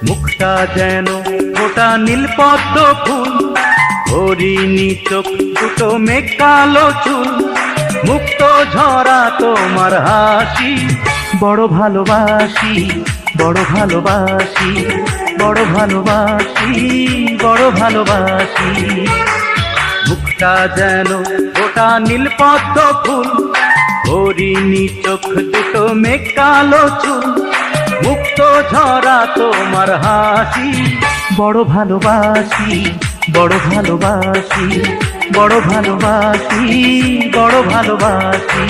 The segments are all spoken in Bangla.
মুখটা যেন ফোটা নীল পদ্ম ফুল, হরিণী চোখ দুটো মেঘ কালো চুল, মুক্ত ঝরা তোমার হাসি, বড় ভালোবাসি, বড় ভালোবাসি, বড় ভালোবাসি, বড় ভালোবাসি। মুখটা যেন ফোটা নীল পদ্ম ফুল, হরিণী চোখ দুটো মেঘ কালো চুল, মুক্ত ঝরা তোমার হাসি, বড় ভালোবাসি, বড় ভালোবাসি, বড় ভালোবাসি, বড় ভালোবাসি।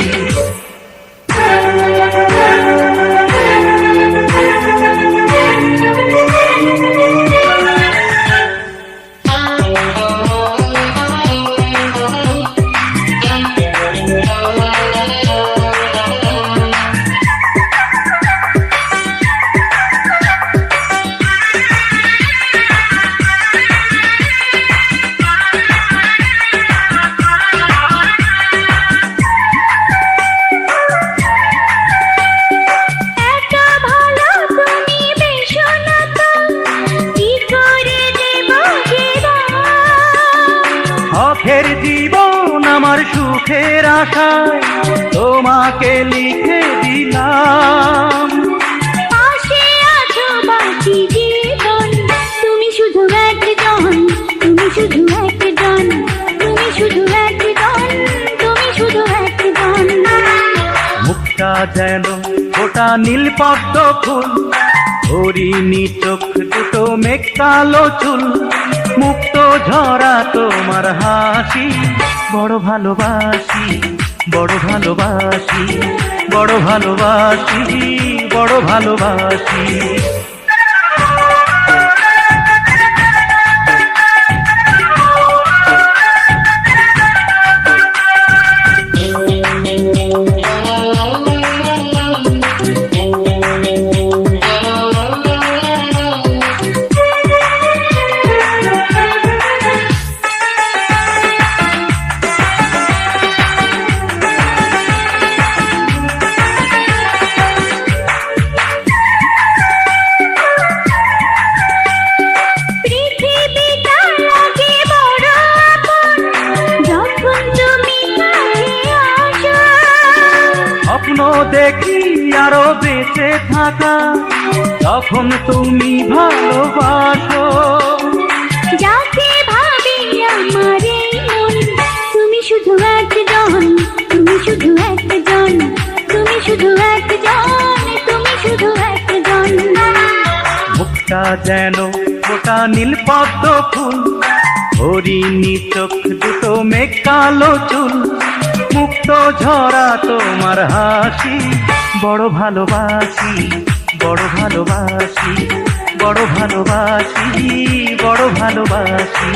শখের জীবন আমার সুখের আশায় তোমাকে লিখে দিলাম। পাশে আছো বাকি জীবন, তুমি শুধু একজন, তুমি শুধু একজন, তুমি শুধু একজন, তুমি শুধু একজন। মুখটা যেন ফোটা নীল পদ্ম ফুল, হরিণী চোখ দুটো মেঘ কালো চুল, মুক্ত ঝরা তোমার হাসি, বড় ভালোবাসি, বড় ভালোবাসি, বড় ভালোবাসি, বড় ভালোবাসি। স্বপ্ন দেখি আরো বেঁচে থাকা, তখন তুমি ভালোবাসো। যাকে ভাবি আমার এই মন, তুমি শুধু একজন, তুমি শুধু একজন, তুমি শুধু একজন, তুমি শুধু একজন। মুখটা যেন ফোটা নীল পদ্ম ফুল, হরিণী চোখ দুটো মেঘ কালো চুল, মুক্ত ঝরা তোমার হাসি, বড় ভালোবাসি, বড় ভালোবাসি, বড় ভালোবাসি, বড় ভালোবাসি।